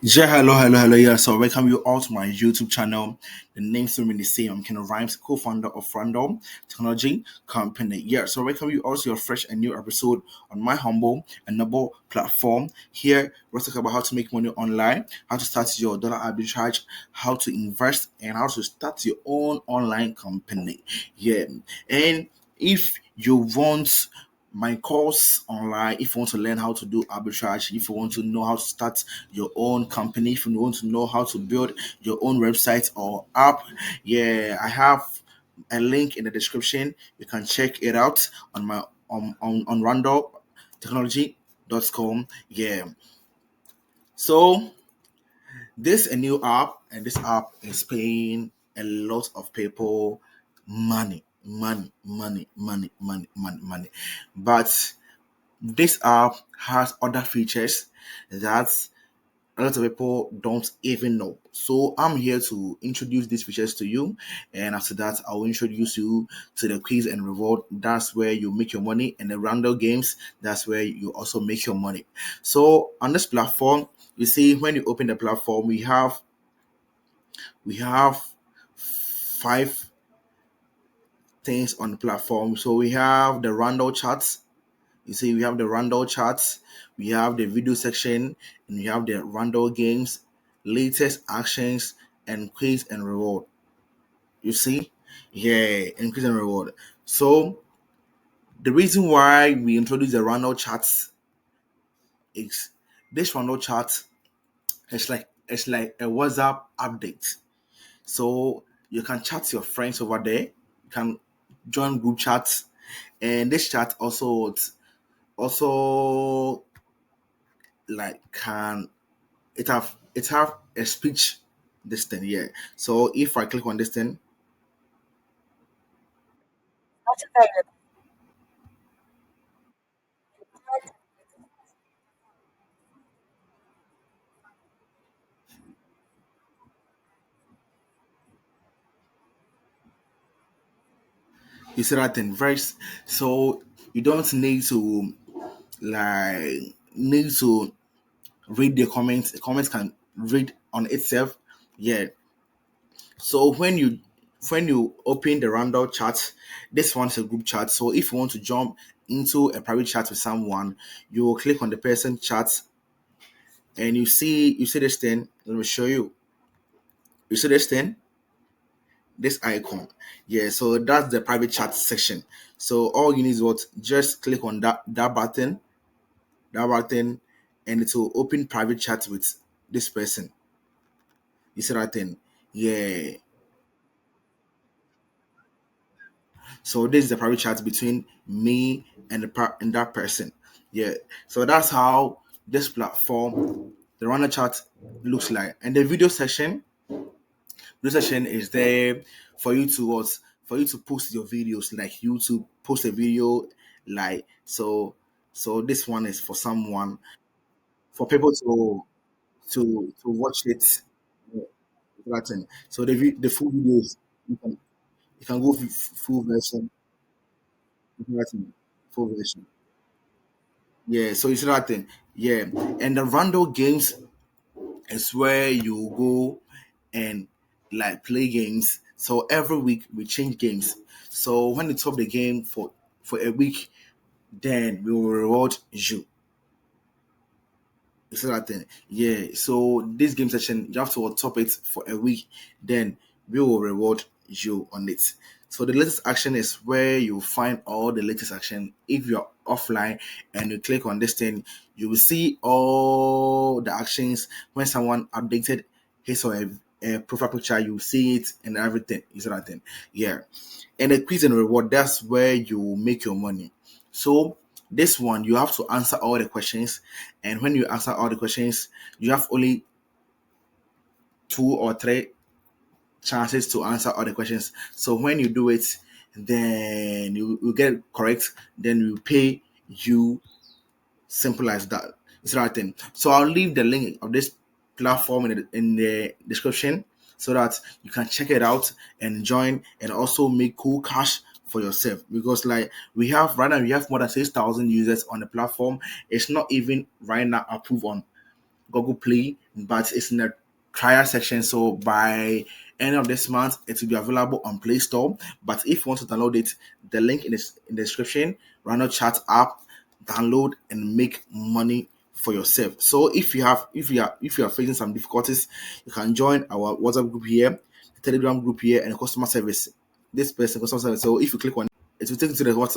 Yeah, hello. Yeah, so welcome you all to my YouTube channel. The name's remain the same. I'm Ken Rhymes, co-founder of Rundel Technology Company. Yeah, so welcome you all to your fresh and new episode on my humble and noble platform. Here, we're talking about how to make money online, how to start your dollar arbitrage, how to invest, and how to start your own online company. Yeah, and if you want my course online, if you want to learn how to do arbitrage, if you want to know how to start your own company, if you want to know how to build your own website or app, yeah, I have a link in the description. You can check it out on my on randalltechnology.com. Yeah, so this a new app, and this app is paying a lot of people money. But this app has other features that a lot of people don't even know. So I'm here to introduce these features to you, and after that, I'll introduce you to the quiz and reward. That's where you make your money, and the random games. That's where you also make your money. So on this platform, you see when you open the platform, we have five things on the platform. So we have the random chats. You see, we have the Rundel chats, we have the video section, and we have the Rundel games, latest actions, and quiz and reward. You see, yeah, and quiz and reward. So the reason why we introduced the Rundel chats is this Rundel chat it's like a WhatsApp update. So you can chat to your friends over there. You can join group chats, and this chat also like can it have a speech this thing, yeah. So if I click on this thing, you see that thing very so you don't like need to read the comments. The comments can read on itself, yeah. So when you open the random chat, this one's a group chat. So if you want to jump into a private chat with someone, you will click on the person chat, and you see this thing. Let me show you. You see this thing, this icon. Yeah, so that's the private chat section. So all you need is what, just click on that button, and it will open private chat with this person. You see that thing? Yeah. So this is the private chat between me and and that person. Yeah. So that's how this platform, the runner chat, looks like. And the video session is there for you to what, for you to post your videos, like YouTube post a video, like so this one is for someone, for people to watch it, uh, Latin. So the full videos, you can go full version, Latin, full version. Yeah, so it's Latin. Yeah, and the random games is where you go and like play games. So every week we change games. So when you top the game for a week, then we will reward you. You see that thing? Yeah. So this game session, you have to top it for a week, then we will reward you on it. So the latest action is where you find all the latest action. If you're offline and you click on this thing, you will see all the actions when someone updated his or a profile picture. You see it and everything. You see that thing? Yeah. And the quiz and reward, that's where you make your money. So this one, you have to answer all the questions, and when you answer all the questions, you have only two or three chances to answer all the questions. So when you do it, then you get it correct, then we pay you. Simple as that. It's the right thing. So I'll leave the link of this platform in the description so that you can check it out and join and also make cool cash for yourself. Because like right now we have more than 6,000 users on the platform. It's not even right now approved on Google Play but it's in the trial section. So by end of this month, it will be available on Play Store. But if you want to download it, the link in the description. Rundel Chat app, download and make money for yourself. So if you are facing some difficulties, you can join our WhatsApp group here, the Telegram group here, and customer service. This person customer service. So if you click on it, it will take you to the WhatsApp